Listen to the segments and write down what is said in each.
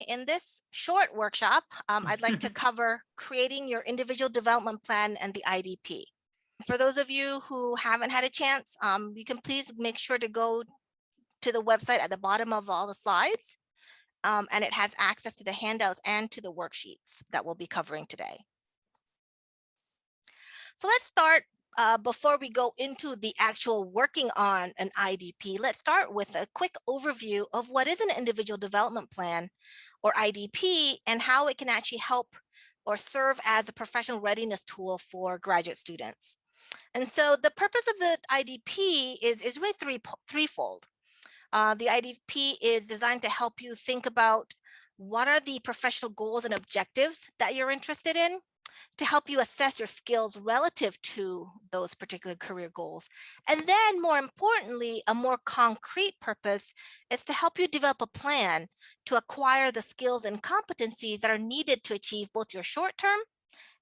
in this short workshop, I'd like to cover creating your individual development plan and the IDP. For those of you who haven't had a chance, you can please make sure to go to the website at the bottom of all the slides, and it has access to the handouts and to the worksheets that we'll be covering today. So let's start, before we go into the actual working on an IDP, let's start with a quick overview of what is an individual development plan or IDP and how it can actually help or serve as a professional readiness tool for graduate students. And so the purpose of the IDP is really threefold. The IDP is designed to help you think about what are the professional goals and objectives that you're interested in, to help you assess your skills relative to those particular career goals. And then more importantly, a more concrete purpose is to help you develop a plan to acquire the skills and competencies that are needed to achieve both your short-term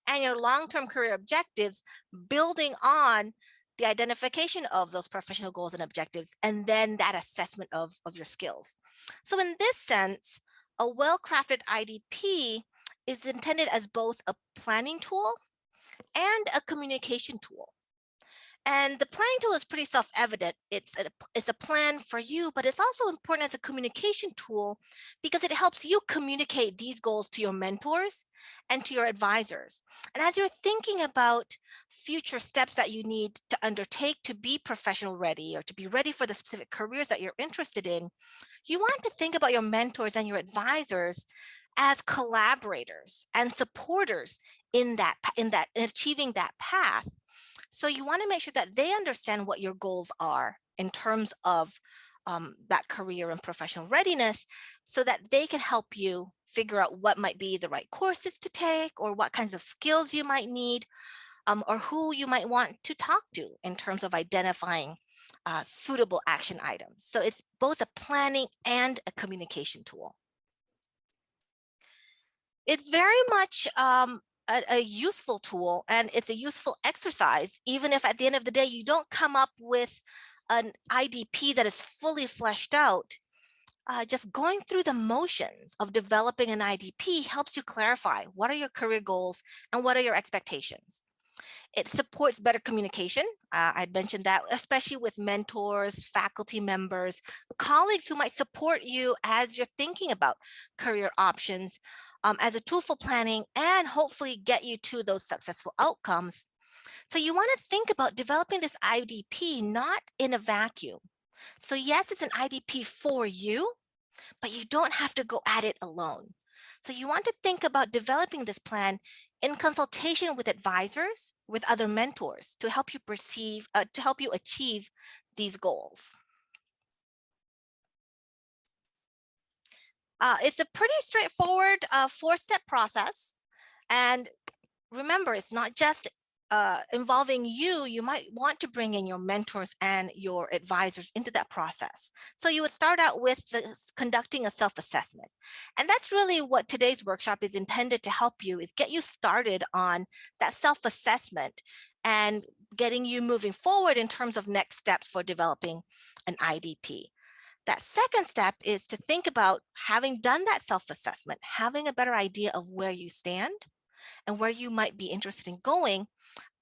and your long-term career objectives, building on the identification of those professional goals and objectives, and then that assessment of your skills. So in this sense, a well-crafted IDP is intended as both a planning tool and a communication tool. And the planning tool is pretty self-evident. It's a plan for you, but it's also important as a communication tool because it helps you communicate these goals to your mentors and to your advisors. And as you're thinking about future steps that you need to undertake to be professional ready or to be ready for the specific careers that you're interested in, you want to think about your mentors and your advisors as collaborators and supporters in achieving that path. So you want to make sure that they understand what your goals are in terms of that career and professional readiness, so that they can help you figure out what might be the right courses to take, or what kinds of skills you might need, or who you might want to talk to in terms of identifying suitable action items. So it's both a planning and a communication tool. It's very much a useful tool, and it's a useful exercise, even if at the end of the day you don't come up with an IDP that is fully fleshed out. Just going through the motions of developing an IDP helps you clarify what are your career goals and what are your expectations. It supports better communication. I mentioned that, especially with mentors, faculty members, colleagues who might support you as you're thinking about career options, as a tool for planning and hopefully get you to those successful outcomes. So you want to think about developing this IDP not in a vacuum. So yes, it's an IDP for you, but you don't have to go at it alone. So you want to think about developing this plan in consultation with advisors, with other mentors, to help you achieve these goals. It's a pretty straightforward 4-step process. And remember, it's not just involving you. You might want to bring in your mentors and your advisors into that process. So you would start out with conducting a self-assessment. And that's really what today's workshop is intended to help you, is get you started on that self-assessment and getting you moving forward in terms of next steps for developing an IDP. That second step is to think about, having done that self-assessment, having a better idea of where you stand and where you might be interested in going,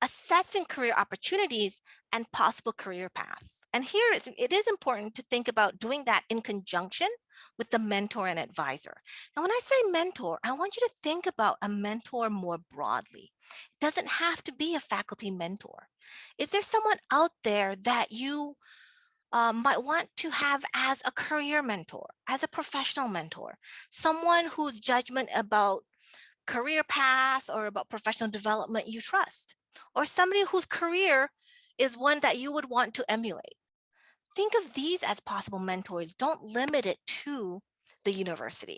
assessing career opportunities and possible career paths. And here it is important to think about doing that in conjunction with the mentor and advisor. And when I say mentor, I want you to think about a mentor more broadly. It doesn't have to be a faculty mentor. Is there someone out there that you might want to have as a career mentor, as a professional mentor, someone whose judgment about career paths or about professional development you trust, or somebody whose career is one that you would want to emulate? Think of these as possible mentors. Don't limit it to the university.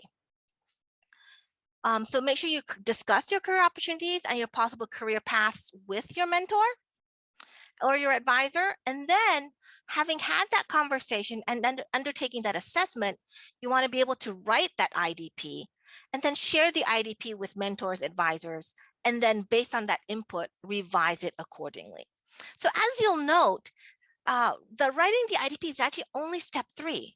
So make sure you discuss your career opportunities and your possible career paths with your mentor or your advisor, and then having had that conversation and undertaking that assessment, you want to be able to write that IDP and then share the IDP with mentors, advisors, and then based on that input, revise it accordingly. So as you'll note, the writing the IDP is actually only step 3.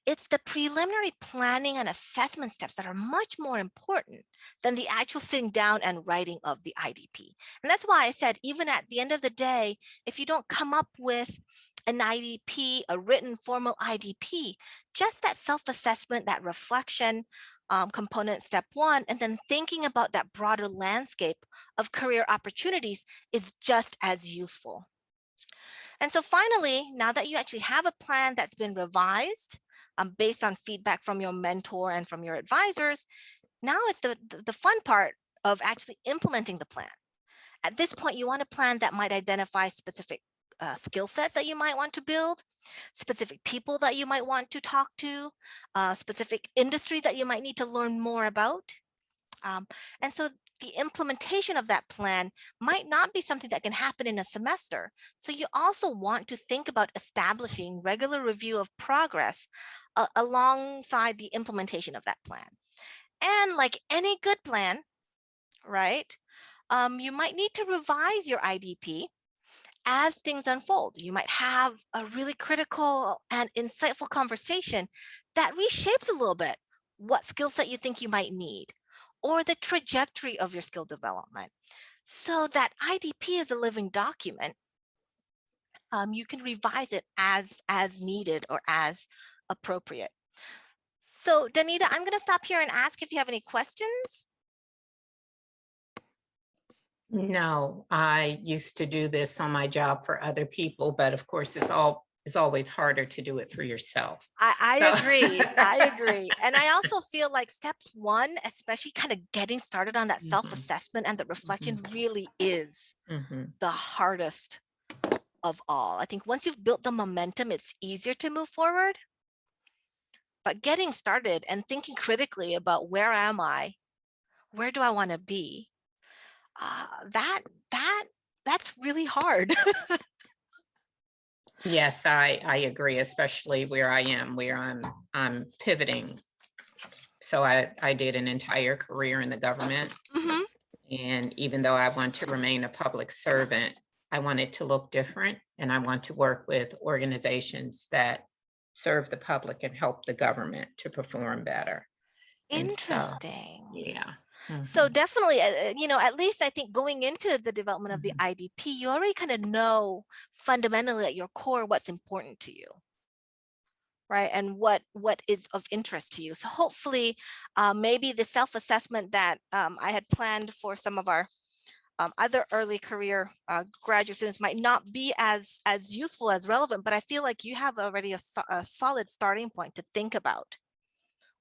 It's the preliminary planning and assessment steps that are much more important than the actual sitting down and writing of the IDP. And that's why I said, even at the end of the day, if you don't come up with an IDP, a written formal IDP, just that self-assessment, that reflection component, step one, and then thinking about that broader landscape of career opportunities is just as useful. And so finally, now that you actually have a plan that's been revised based on feedback from your mentor and from your advisors, now it's the fun part of actually implementing the plan. At this point, you want a plan that might identify specific skill sets that you might want to build, specific people that you might want to talk to, specific industry that you might need to learn more about. And so the implementation of that plan might not be something that can happen in a semester. So you also want to think about establishing regular review of progress alongside the implementation of that plan. And like any good plan, right, you might need to revise your IDP as things unfold. You might have a really critical and insightful conversation that reshapes a little bit what skill set you think you might need or the trajectory of your skill development. So that IDP is a living document. You can revise it as needed or as appropriate. So Danita, I'm going to stop here and ask if you have any questions. No, I used to do this on my job for other people, but of course it's always harder to do it for yourself. I So agree. I agree. And I also feel like step one, especially kind of getting started on that Mhm, self-assessment and the reflection mhm, really is mhm. the hardest of all. I think once you've built the momentum, it's easier to move forward. But getting started and thinking critically about where am I? Where do I want to be? Uh, that that that's really hard. Yes, I agree, especially where I am, where I'm pivoting. So I did an entire career in the government. Mhm. And even though I want to remain a public servant, I want it to look different. And I want to work with organizations that serve the public and help the government to perform better. And so, Interesting. yeah. So Mhm, definitely, at least I think going into the development of the mhm. IDP, you already kind of know fundamentally at your core what's important to you, right? And what is of interest to you. So hopefully, maybe the self-assessment that I had planned for some of our other early career graduate students might not be as useful, as relevant, but I feel like you have already a solid starting point to think about.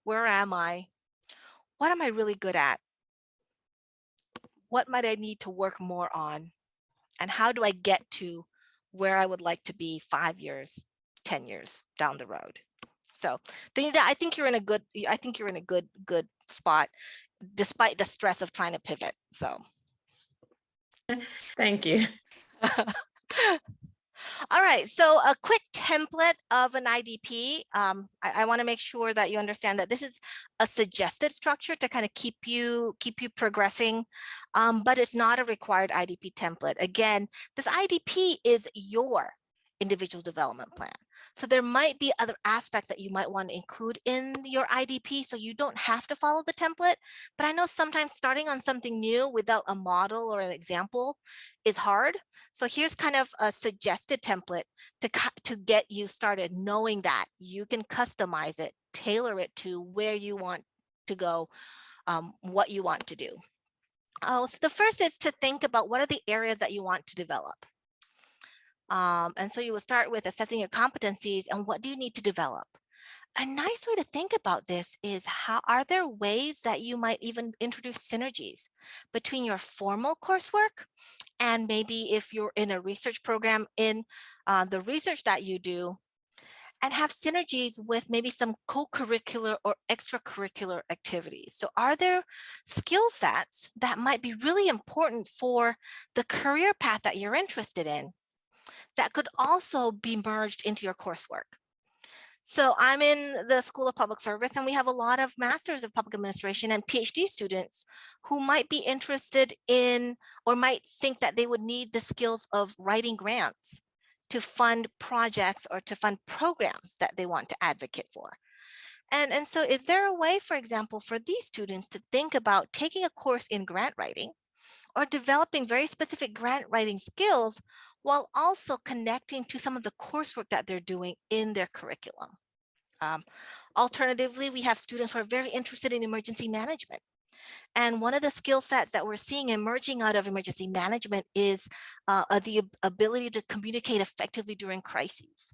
Where am I? What am I really good at? What might I need to work more on? And how do I get to where I would like to be 5 years, 10 years down the road? So, Danita, I think you're in a good spot, despite the stress of trying to pivot. So, Thank you. all right, so a quick template of an IDP. I want to make sure that you understand that this is a suggested structure to kind of keep you progressing, but it's not a required IDP template. Again, this IDP is your individual development plan. So there might be other aspects that you might want to include in your IDP, so you don't have to follow the template. But I know sometimes starting on something new without a model or an example is hard. So here's kind of a suggested template to get you started, knowing that you can customize it, tailor it to where you want to go, what you want to do. Oh, so the first is to think about what are the areas that you want to develop. And so you will start with assessing your competencies and what do you need to develop. A nice way to think about this is how are there ways that you might even introduce synergies between your formal coursework and maybe if you're in a research program in the research that you do and have synergies with maybe some co-curricular or extracurricular activities. So are there skill sets that might be really important for the career path that you're interested in that could also be merged into your coursework? So I'm in the School of Public Service, and we have a lot of Masters of Public Administration and PhD students who might be interested in or might think that they would need the skills of writing grants to fund projects or to fund programs that they want to advocate for. And so is there a way, for example, for these students to think about taking a course in grant writing or developing very specific grant writing skills while also connecting to some of the coursework that they're doing in their curriculum? Um, Alternatively, we have students who are very interested in emergency management. And one of the skill sets that we're seeing emerging out of emergency management is the ability to communicate effectively during crises.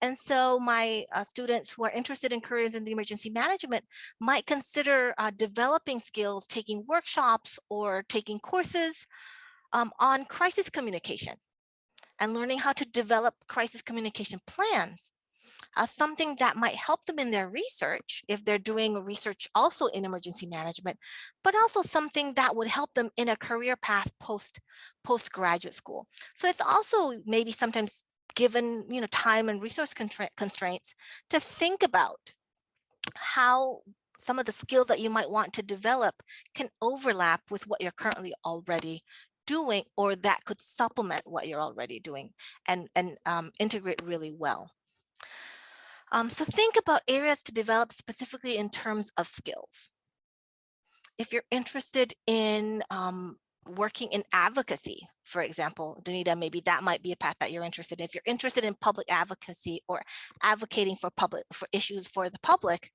And so my students who are interested in careers in the emergency management might consider developing skills, taking workshops or taking courses on crisis communication and learning how to develop crisis communication plans, something that might help them in their research if they're doing research also in emergency management, but also something that would help them in a career path postgraduate school. So it's also maybe sometimes given time and resource constraints to think about how some of the skills that you might want to develop can overlap with what you're currently already doing, or that could supplement what you're already doing and integrate really well. So think about areas to develop specifically in terms of skills. If you're interested in working in advocacy, for example, Danita, maybe that might be a path that you're interested in. If you're interested in public advocacy or advocating for issues for the public,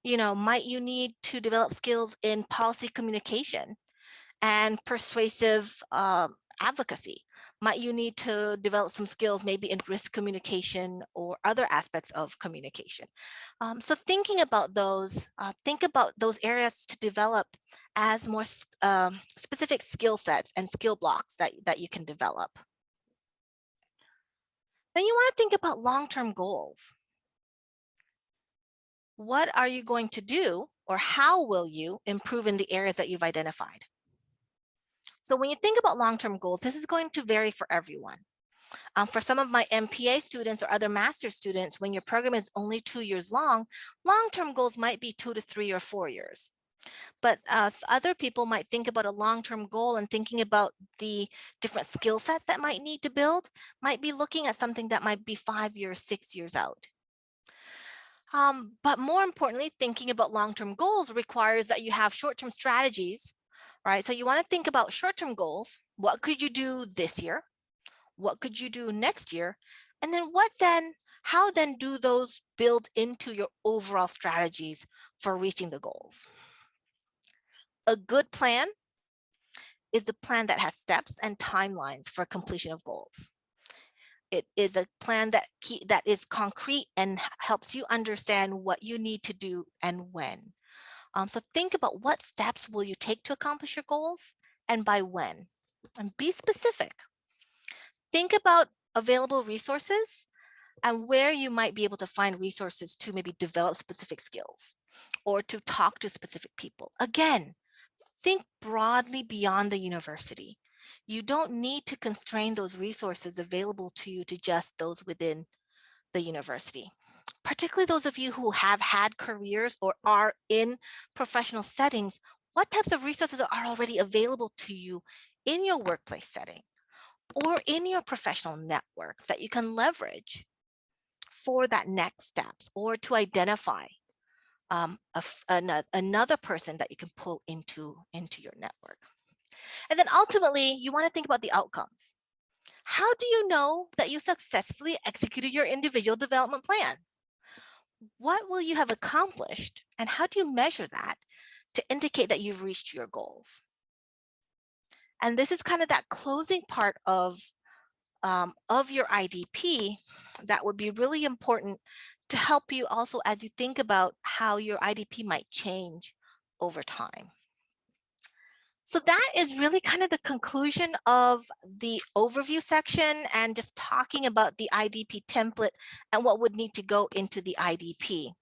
might you need to develop skills in policy communication and persuasive advocacy? Might you need to develop some skills maybe in risk communication or other aspects of communication? So thinking about those, think about those areas to develop as more specific skill sets and skill blocks that you can develop. Then you want to think about long-term goals. What are you going to do, or how will you improve in the areas that you've identified? So when you think about long-term goals, this is going to vary for everyone. For some of my MPA students or other master's students, when your program is only 2 years long-term goals might be 2 to 3 or 4 years. But other people might think about a long-term goal and thinking about the different skill sets that might need to build, might be looking at something that might be 5 years, 6 years out. But more importantly, thinking about long-term goals requires that you have short-term strategies, right? So you want to think about short-term goals. What could you do this year? What could you do next year? And then how then do those build into your overall strategies for reaching the goals? A good plan is a plan that has steps and timelines for completion of goals. It is a plan that is concrete and helps you understand what you need to do and when. So think about what steps will you take to accomplish your goals and by when, and be specific. Think about available resources and where you might be able to find resources to maybe develop specific skills or to talk to specific people. Again, think broadly beyond the university. You don't need to constrain those resources available to you to just those within the university. Particularly those of you who have had careers or are in professional settings, what types of resources are already available to you in your workplace setting or in your professional networks that you can leverage for that next steps or to identify another person that you can pull into your network. And then ultimately, you want to think about the outcomes. How do you know that you successfully executed your individual development plan? What will you have accomplished, and how do you measure that to indicate that you've reached your goals? And this is kind of that closing part of your IDP that would be really important to help you also as you think about how your IDP might change over time. So that is really kind of the conclusion of the overview section and just talking about the IDP template and what would need to go into the IDP.